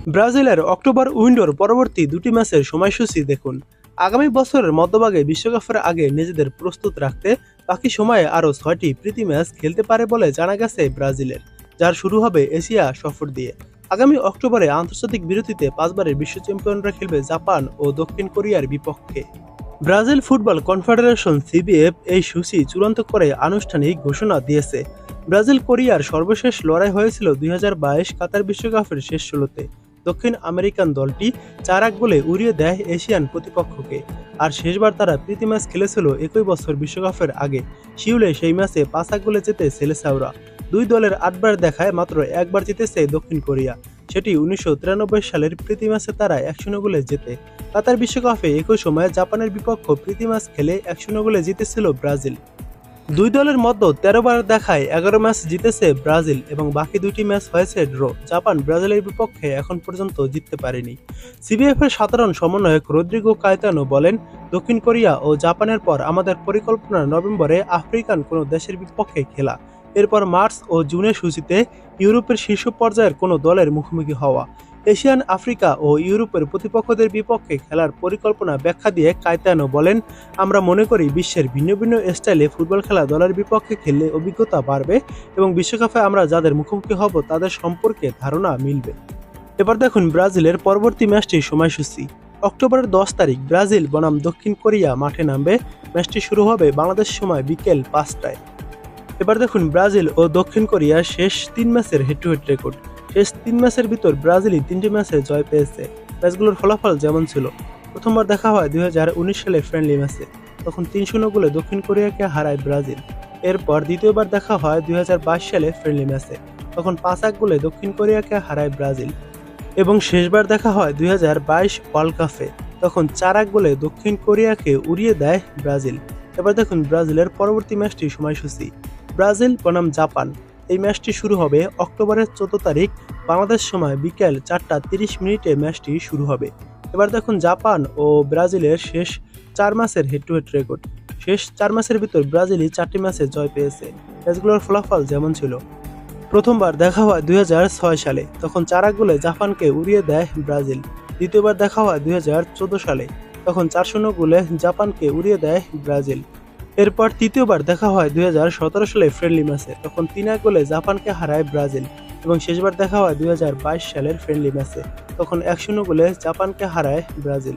ব্রাজিলের অক্টোবর উইন্ডোর পরবর্তী দুটি ম্যাচের সময়সূচি দেখুন। আগামী বছরের মধ্যভাগে বিশ্বকাপের আগে নিজেদের প্রস্তুত রাখতে বাকি সময়ে আরও 6টি প্রীতি ম্যাচ খেলতে পারে বলে জানা গেছে ব্রাজিলের, যার শুরু হবে এশিয়া সফর দিয়ে। আগামী অক্টোবরে আন্তর্জাতিক বিরতিতে 5বারের বিশ্ব চ্যাম্পিয়নরা খেলবে জাপান ও দক্ষিণ কোরিয়ার বিপক্ষে। ব্রাজিল ফুটবল কনফেডারেশন সিবিএফ এই সূচি চূড়ান্ত করে আনুষ্ঠানিক ঘোষণা দিয়েছে। ব্রাজিল কোরিয়ার সর্বশেষ লড়াই হয়েছিল 2022 কাতার বিশ্বকাপের শেষ ষোলোতে। দক্ষিণ আমেরিকান দলটি 4-1 গোলে উড়িয়ে দেয় এশিয়ান প্রতিপক্ষকে। আর শেষবার তারা প্রীতি ম্যাচ খেলেছিল একই বছর বিশ্বকাপের আগে। সিউলে সেই ম্যাচে 5-1 গোলে জেতে সেলেসাওরা। দুই দলের 8বার দেখায় মাত্র একবার জিতেছে দক্ষিণ কোরিয়া, সেটি 1993 সালের প্রীতি ম্যাচে তারা 1-0 গোলে জেতে। কাতার বিশ্বকাপে একই সময়ে জাপানের বিপক্ষে প্রীতি ম্যাচ খেলে 1-0 গোলে জিতেছিল ব্রাজিল। দুই দলের মধ্যে 13 বার দেখায় 11 ম্যাচ জিতেছে ব্রাজিল এবং বাকি দুইটি ম্যাচ হয়েছে ড্র। জাপান ব্রাজিলের বিপক্ষে এখন পর্যন্ত জিততে পারেনি। সিবিএফ এর সাধারণ সমন্বয়ক রদ্রিগো কায়েতানো বলেন, দক্ষিণ কোরিয়া ও জাপানের পর আমাদের পরিকল্পনা নভেম্বরে আফ্রিকান কোনো দেশের বিপক্ষে খেলা, এরপর মার্চ ও জুনের সূচিতে ইউরোপের শীর্ষ পর্যায়ের কোনো দলের মুখোমুখি হওয়া। এশিয়ান, আফ্রিকা ও ইউরোপের প্রতিপক্ষদের বিপক্ষে খেলার পরিকল্পনা ব্যাখ্যা দিয়ে কায়েতানো বলেন, আমরা মনে করি বিশ্বের ভিন্ন ভিন্ন স্টাইলে ফুটবল খেলা দলের বিপক্ষে খেললে অভিজ্ঞতা বাড়বে এবং বিশ্বকাপে আমরা যাদের মুখোমুখি হব তাদের সম্পর্কে ধারণা মিলবে। এবার দেখুন ব্রাজিলের পরবর্তী ম্যাচটির সময়সূচি। অক্টোবরের 10 তারিখ ব্রাজিল বনাম দক্ষিণ কোরিয়া মাঠে নামবে। ম্যাচটি শুরু হবে বাংলাদেশ সময় বিকেল 5টায়। এবার দেখুন ব্রাজিল ও দক্ষিণ কোরিয়ার শেষ 3 ম্যাচের হেড টু হেড রেকর্ড। শেষ 3 ম্যাচের ভিতর ব্রাজিলই 3টি ম্যাচে জয় পেয়েছে। ম্যাচগুলোর ফলাফল যেমন ছিল: প্রথমবার দেখা হয় 2019 সালে ফ্রেন্ডলি ম্যাচে, তখন 3-0 গোলে দক্ষিণ কোরিয়াকে হারায় ব্রাজিল। এরপর দ্বিতীয়বার দেখা হয় 2022 সালে ফ্রেন্ডলি ম্যাচে, তখন 5-1 গোলে দক্ষিণ কোরিয়াকে হারায় ব্রাজিল। এবং শেষবার দেখা হয় 2022 ওয়ার্ল্ড কাপে, তখন 4-1 গোলে দক্ষিণ কোরিয়াকে উড়িয়ে দেয় ব্রাজিল। এবার দেখুন ব্রাজিলের পরবর্তী ম্যাচটির সময়সূচি। ব্রাজিল বনাম জাপান, এই ম্যাচটি শুরু হবে অক্টোবরের 14 তারিখ বাংলাদেশ সময় বিকেল 4:30 ম্যাচটি শুরু হবে। এবার দেখুন জাপান ও ব্রাজিলের শেষ 4 ম্যাচের হেড টু হেড রেকর্ড। শেষ 4 ম্যাচের ভিতর ব্রাজিলই 4টি ম্যাচে জয় পেয়েছে। ম্যাচগুলোর ফলাফল যেমন ছিল: প্রথমবার দেখা হয় 2006 সালে, তখন 4-1 গোলে জাপানকে উড়িয়ে দেয় ব্রাজিল। দ্বিতীয়বার দেখা হয় 2014 সালে, তখন 4-0 গোলে জাপানকে উড়িয়ে দেয় ব্রাজিল। এরপর তৃতীয়বার দেখা হয় 2017 সালে ফ্রেন্ডলি ম্যাচে, তখন 3-1 গোলে জাপানকে হারায় ব্রাজিল। এবং শেষবার দেখা হয় 2022 সালের ফ্রেন্ডলি ম্যাচে, তখন 1-0 গোলে জাপানকে হারায় ব্রাজিল।